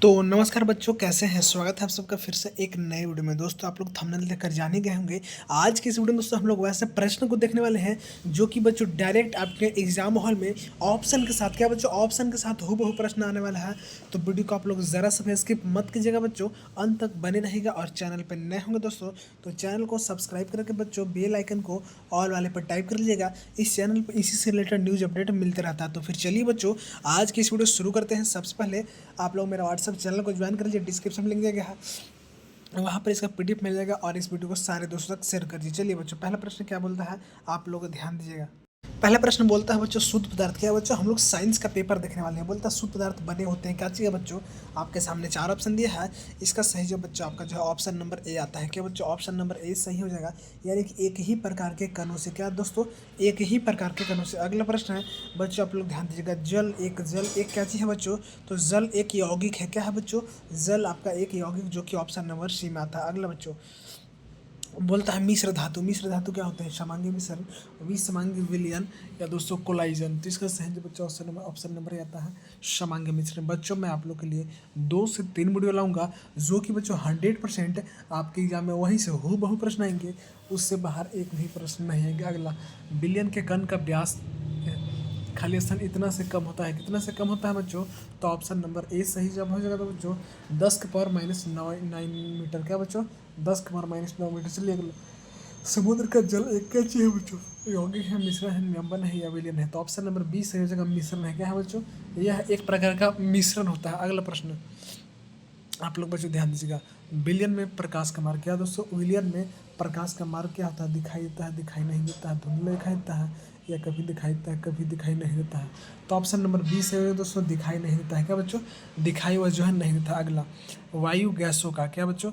तो नमस्कार बच्चों, कैसे हैं। स्वागत है आप सबका फिर से एक नए वीडियो में। दोस्तों आप लोग थंबनेल देखकर जान ही गए होंगे। आज के इस वीडियो में दोस्तों हम लोग वैसे प्रश्न को देखने वाले हैं जो कि बच्चों डायरेक्ट आपके एग्जाम हॉल में ऑप्शन के साथ, क्या बच्चों, ऑप्शन के साथ हूबहू प्रश्न आने वाला है। तो वीडियो को आप लोग ज़रा सा भी स्किप मत कीजिएगा बच्चों, अंत तक बने रहेगा। और चैनल पर नए होंगे दोस्तों तो चैनल को सब्सक्राइब करके बच्चों बेल आइकन को ऑल वाले पर टाइप कर लीजिएगा। इस चैनल पर इसी से रिलेटेड न्यूज़ अपडेट मिलते रहता है। तो फिर चलिए बच्चों आज की इस वीडियो शुरू करते हैं। सबसे पहले आप लोग मेरा व्हाट्सअप चैनल को ज्वाइन कर लीजिए, डिस्क्रिप्शन में लिंक दिया गया है, वहाँ पर इसका पीडीएफ मिल जाएगा। और इस वीडियो को सारे दोस्तों तक शेयर कर दीजिए। चलिए बच्चों, पहला प्रश्न क्या बोलता है आप लोग ध्यान दीजिएगा। पहला प्रश्न बोलता है बच्चों शुद्ध पदार्थ। क्या है बच्चों, हम लोग साइंस का पेपर देखने वाले हैं। बोलता है शुद्ध पदार्थ बने होते हैं क्या चाहिए बच्चों। आपके सामने चार ऑप्शन दिया है, इसका सही जो बच्चों आपका जो है ऑप्शन नंबर ए आता है। क्या बच्चों, ऑप्शन नंबर ए सही हो जाएगा। यानी कि एक ही प्रकार के कणों से, क्या दोस्तों, एक ही प्रकार के कणों से। अगला प्रश्न है बच्चों, आप लोग ध्यान दीजिएगा। जल एक क्या चीज़ है बच्चों, तो जल एक यौगिक है। क्या है बच्चों, जल आपका एक यौगिक, जो कि ऑप्शन नंबर सी में आता है। अगला बच्चों बोलता है मिश्र धातु। मिश्र धातु क्या होते हैं, समांगी मिश्रण, विसमांगी विलयन या दोस्तों कोलाइजन। तो इसका सही जो बच्चा ऑप्शन नंबर आता है समांगी मिश्रण। बच्चों मैं आप लोग के लिए 2 से 3 वीडियो लाऊंगा जो कि बच्चों 100% आपके एग्जाम में वहीं से हूबहू प्रश्न आएंगे, उससे बाहर एक भी प्रश्न नहीं आएंगे। अगला, बिलियन के कण का व्यास खाली स्थान इतना से कम होता है। कितना से कम होता है बच्चों, तो ऑप्शन नंबर ए सही जब हो जाएगा। तो बच्चों 10⁻⁹ मीटर। क्या बच्चों, 10⁻⁹ मीटर। चलिए अगला, समुद्र का जल एक क्या चीज़ है बच्चों, यौगिक है, मिश्रण है, निलंबन है या विलयन है। तो ऑप्शन नंबर बी सही हो जाएगा, मिश्रण है। क्या है बच्चों, यह एक प्रकार का मिश्रण होता है। अगला प्रश्न आप लोग बच्चों ध्यान दीजिएगा। विलियन में प्रकाश का मार्ग। क्या दोस्तों, विलियन में प्रकाश का मार्ग क्या होता है, दिखाई देता है, दिखाई नहीं देता है, धुंधला दिखाई देता है, या कभी दिखाई देता है, कभी दिखाई नहीं देता है। तो ऑप्शन नंबर बी से दोस्तों दिखाई नहीं देता है। क्या बच्चों, दिखाई वह जो है नहीं देता। अगला, वायु गैसों का। क्या बच्चों,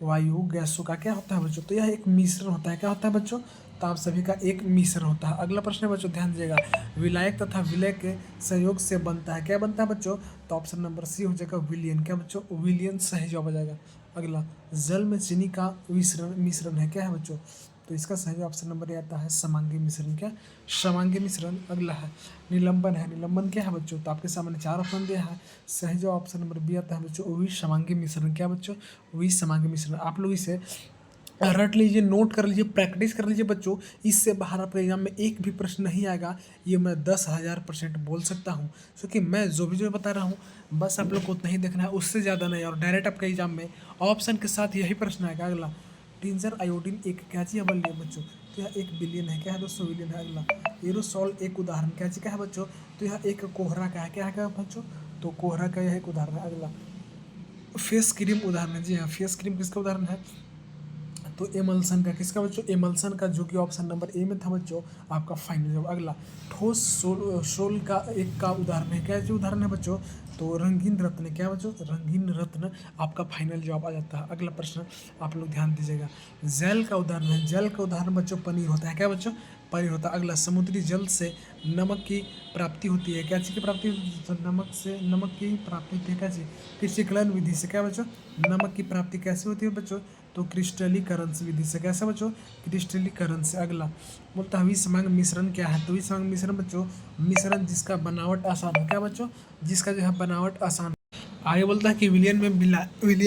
वायु गैसों का क्या होता है बच्चों, तो यह एक मिश्रण होता है। क्या होता है बच्चों, तो आप सभी का एक मिश्रण होता है। अगला प्रश्न है बच्चों, ध्यान दीजिएगा। विलायक तथा विलय के संयोग से बनता है। क्या बनता है बच्चों, तो ऑप्शन नंबर सी हो जाएगा विलियन। क्या बच्चों, विलियन सही जवाब आ जाएगा। अगला, जल में चीनी का मिश्रण है। क्या है बच्चों, तो इसका सही ऑप्शन नंबर ये आता है समांगी मिश्रण। क्या, समांगी मिश्रण। अगला है निलंबन है। निलंबन क्या है बच्चों, तो आपके सामने चार ऑप्शन दिया है, सही जो ऑप्शन नंबर बी आता है बच्चों समांगी मिश्रण। क्या बच्चों, समांगी मिश्रण। आप लोग इसे रट लीजिए, नोट कर लीजिए, प्रैक्टिस कर लीजिए बच्चों। इससे बाहर आपके एग्जाम में एक भी प्रश्न नहीं आएगा, ये मैं 10,000% बोल सकता हूँ। क्योंकि मैं जो बता रहा हूँ बस आप लोग को उतना ही देखना है, उससे ज़्यादा नहीं। और डायरेक्ट आपके एग्जाम में ऑप्शन के साथ यही प्रश्न आएगा। अगला, टिंजर आयोडीन एक क्या चीज़ है बोलिए बच्चों, तो यह एक बिलियन है। क्या है दोस्तों, बिलियन है। अगला, एरोसॉल एक उदाहरण क्या चीज़ का है बच्चों, तो यह एक कोहरा का है। क्या है बच्चों, तो कोहरा का यह एक उदाहरण है। अगला, फेस क्रीम उदाहरण है। जी हाँ, फेस क्रीम किसका उदाहरण है, तो एमल्सन का। किसका बच्चों, एमल्सन का, जो कि ऑप्शन नंबर ए में था बच्चों आपका फाइनल जवाब। अगला, ठोस शोल का एक का उदाहरण है। क्या जो उदाहरण है बच्चों, तो रंगीन रत्न। क्या बच्चों, रंगीन रत्न आपका फाइनल जवाब आ जाता है। अगला प्रश्न आप लोग ध्यान दीजिएगा। जल का उदाहरण है। जल का उदाहरण बच्चों पनीर होता है। क्या बच्चों, पनीर होता है। अगला, समुद्री जल से नमक की प्राप्ति होती है। क्या चीज़ की प्राप्ति होती है, तो नमक की प्राप्ति होती है। क्या चीज़, क्रिस्टलीकरण विधि से। क्या बच्चों, नमक की प्राप्ति कैसे होती है बच्चों, तो क्रिस्टलीकरण से विधि से। कैसे बच्चों, क्रिस्टलीकरण से। अगला, बोलता है विषमंग मिश्रण क्या है, तो विषमंग मिश्रण बच्चों मिश्रण जिसका बनावट आसान हो। क्या बच्चों, जिसका जो है बनावट आसान। आगे बोलता है कि विलियन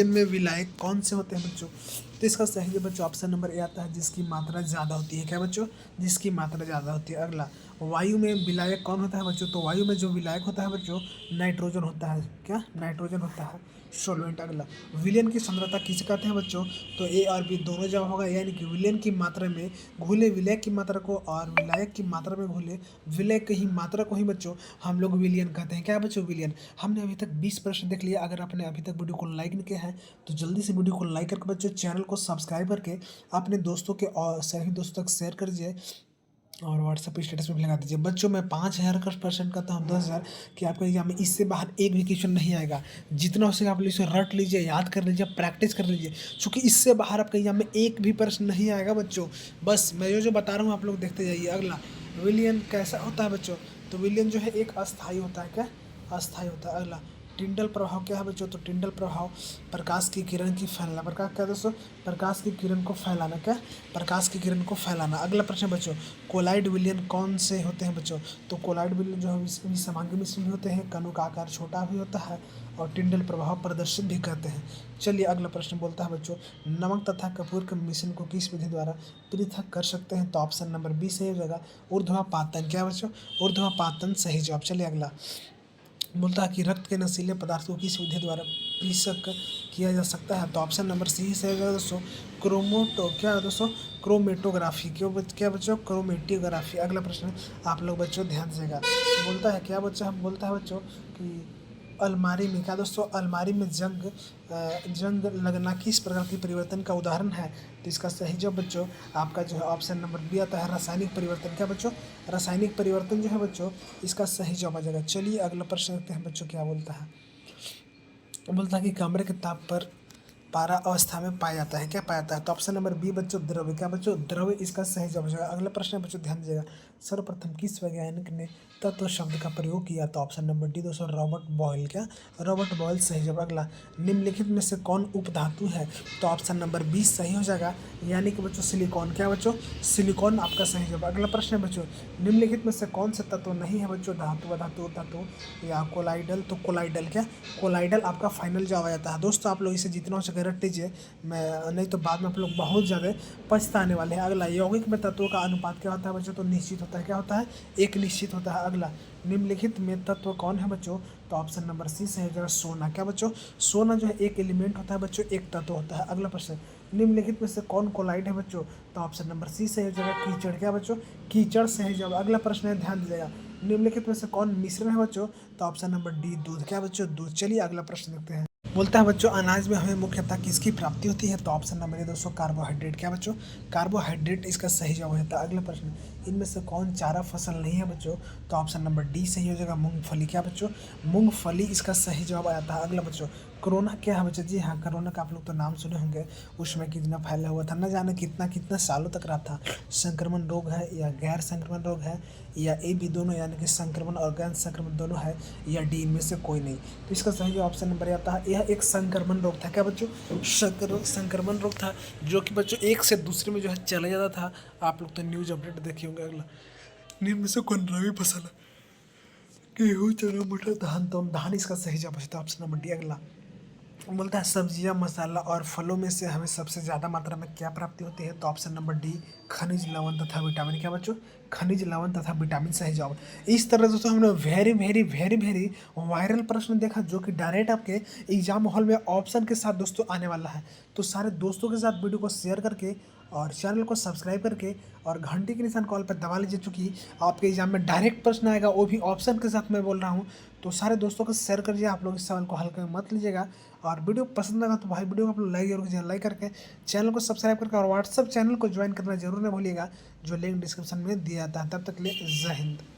में विलायक कौन से होते हैं बच्चों, तो इसका सही है बच्चों ऑप्शन नंबर ए आता है, जिसकी मात्रा ज़्यादा होती है। क्या बच्चों, जिसकी मात्रा ज़्यादा होती है। अगला, वायु में विलायक कौन होता है बच्चों, तो वायु में जो विलायक होता है बच्चों नाइट्रोजन होता है। क्या, नाइट्रोजन होता है सॉल्वेंट। अगला, विलयन की सांद्रता किसे कहते हैं बच्चों, तो ए और बी दोनों जवाब होगा। यानी कि विलयन की मात्रा में घुले विलायक की मात्रा को और विलायक की मात्रा में घुले विलायक की मात्रा को ही बच्चों हम लोग विलयन कहते हैं। क्या बच्चों, विलयन। हमने अभी तक 20 प्रश्न देख लिया। अगर आपने अभी तक वीडियो को लाइक नहीं किया है तो जल्दी से वीडियो को लाइक करके बच्चों चैनल को सब्सक्राइब करके अपने दोस्तों के और सभी दोस्तों तक शेयर कर दीजिए और व्हाट्सएप स्टेटस में भी लगा दीजिए। बच्चों मैं 5,000 का परसेंट करता हूँ 10,000 कि आपका एग्जाम में इससे बाहर एक भी क्वेश्चन नहीं आएगा। जितना हो सके आप इसे रट लीजिए, याद कर लीजिए, प्रैक्टिस कर लीजिए, क्योंकि इससे बाहर आपके एग्जाम में एक भी प्रश्न नहीं आएगा बच्चों। बस मैं जो बता रहा हूँ आप लोग देखते जाइए। अगला, विलियन कैसा होता है बच्चों, तो विलियन जो है एक अस्थायी होता है। क्या, अस्थायी होता है। अगला, टिंडल प्रभाव क्या है बच्चों, तो टिंडल प्रभाव प्रकाश की किरण की फैलाना। प्रकाश क्या दोस्तों, प्रकाश की किरण को फैलाना। क्या, प्रकाश की किरण को फैलाना। अगला प्रश्न बच्चों, कोलाइड विलियन कौन से होते हैं बच्चों, तो कोलाइड विलियन जो है समांगी मिश्रण भी होते हैं, कणों का आकार छोटा भी होता है और टिंडल प्रभाव प्रदर्शित भी करते हैं। चलिए अगला प्रश्न बोलता है बच्चों, नमक तथा कपूर के मिश्रण को किस विधि द्वारा पृथक कर सकते हैं? तो ऑप्शन नंबर बी सही हो जाएगा, ऊर्ध्वापातन। क्या बच्चों? ऊर्ध्वापातन सही जवाब। चलिए अगला बोलता है कि रक्त के नशीले पदार्थ को किस विधि द्वारा पृथक किया जा सकता है? तो ऑप्शन नंबर सी सही होगा दोस्तों, क्या है दोस्तों? क्रोमेटोग्राफी। क्या बच्चों? क्रोमेटोग्राफी। अगला प्रश्न आप लोग बच्चों ध्यान दीजिएगा, बोलता है क्या बच्चों? हम बोलता है बच्चों कि अलमारी में, क्या दोस्तों? अलमारी में जंग लगना किस प्रकार की परिवर्तन का उदाहरण है? तो इसका सही जवाब बच्चों आपका जो है ऑप्शन नंबर बी आता है, रासायनिक परिवर्तन। क्या बच्चों? रासायनिक परिवर्तन जो है बच्चों इसका सही जवाब आ जाएगा। चलिए अगला प्रश्न देखते हैं बच्चों क्या बोलता है। बोलता है कि कमरे के ताप पर पारा अवस्था में पाया जाता है। क्या पाया जाता है? तो ऑप्शन नंबर बी बच्चों द्रव्य। क्या बच्चों? द्रव्य इसका सही जवाब है। अगला प्रश्न बच्चों ध्यान दीजिएगा, सर्वप्रथम किस वैज्ञानिक ने तत्व शब्द का प्रयोग किया? तो ऑप्शन नंबर डी दोस्तों रॉबर्ट बॉयल। क्या? रॉबर्ट बॉयल सही जवाब। अगला, निम्नलिखित में से कौन उपधातु है? तो ऑप्शन नंबर बी सही हो जाएगा, यानी कि बच्चों सिलिकॉन। क्या बच्चों? सिलिकॉन आपका सही जवाब। अगला प्रश्न है बच्चों, निम्नलिखित में से कौन सा तत्व नहीं है बच्चों? धातु, अधातु, धातु या कोलाइडल? तो कोलाइडल। क्या? कोलाइडल आपका फाइनल जवाब आ जाता है। दोस्तों आप लोग इसे जितना हो सके रट लीजिए, मैं नहीं तो बाद में आप लोग बहुत ज़्यादा पछताने वाले हैं। अगला, यौगिक में तत्वों का अनुपात क्या होता है बच्चों? तो निश्चित होता है। क्या होता है? एक निश्चित होता है। अगला, निम्नलिखित में तत्व कौन है बच्चों? तो ऑप्शन नंबर सी सही हो जाएगा, सोना। क्या बच्चों? सोना जो है एक एलिमेंट होता है बच्चों, एक तत्व होता है। अगला प्रश्न, निम्नलिखित में से कौन कोलाइड है बच्चों? तो ऑप्शन नंबर सी सही हो जाएगा, कीचड़। क्या बच्चों? कीचड़ सही जवाब। अगला प्रश्न है, ध्यान दीजिएगा, निम्नलिखित में से कौन मिश्रण है बच्चों? तो ऑप्शन नंबर डी दूध। क्या बच्चों? दूध। चलिए अगला प्रश्न देखते हैं। बोलता है बच्चों, अनाज में हमें मुख्यतः किसकी प्राप्ति होती है? तो ऑप्शन नंबर ए दोस्तों कार्बोहाइड्रेट। क्या बच्चों? कार्बोहाइड्रेट इसका सही जवाब होता है। अगला प्रश्न, इनमें से कौन चारा फसल नहीं है बच्चों? तो ऑप्शन नंबर डी सही हो जाएगा, मूंगफली। क्या बच्चों? मूंगफली इसका सही जवाब आ जाता है। अगला बच्चों, कोरोना क्या है बच्चों? जी हाँ, कोरोना का आप लोग तो नाम सुने होंगे, उसमें कितना फैला हुआ था, न जाने कितना कितना सालों तक रहा था। संक्रमण रोग है या गैर संक्रमण रोग है, या ए बी दोनों, यानी कि संक्रमण और गैर संक्रमण दोनों है, या डी इनमें से कोई नहीं? तो इसका सही जो ऑप्शन नंबर आता है, यह एक संक्रमण रोग था। क्या बच्चों? संक्रमण रोग था, जो कि बच्चों एक से दूसरे में जो है चला जाता था। आप लोग तो न्यूज़ अपडेट देखे होंगे। अगला, निम्न में से कौन रबी फसल है? गेहूँ, चना, मटर, धान। तो धान इसका सही जवाब है, ऑप्शन नंबर डी। अगला बोलता है, सब्जियां, मसाला और फलों में से हमें सबसे ज़्यादा मात्रा में क्या प्राप्ति होती है? तो ऑप्शन नंबर डी खनिज, लवण तथा विटामिन। क्या बच्चों? खनिज, लवण तथा विटामिन सही जवाब। इस तरह दोस्तों हमने very very very very viral प्रश्न देखा, जो कि डायरेक्ट आपके एग्जाम हॉल में ऑप्शन के साथ दोस्तों आने वाला है। तो सारे दोस्तों के साथ वीडियो को शेयर करके और चैनल को सब्सक्राइब करके और घंटी के निशान कॉल पर दबा लीजिए, चूँकि आपके एग्जाम में डायरेक्ट प्रश्न आएगा, वो भी ऑप्शन के साथ मैं बोल रहा हूँ। तो सारे दोस्तों को शेयर करिए, आप लोग इस सवाल को हल्के में मत लीजिएगा। और वीडियो पसंद लगा तो भाई वीडियो को आप लोग लाइक जरूर कीजिए, लाइक करके चैनल को सब्सक्राइब करके और व्हाट्सअप चैनल को ज्वाइन करना जरूर न भूलिएगा, जो लिंक डिस्क्रिप्शन में दिया जाता है। तब तक के लिए जय हिंद।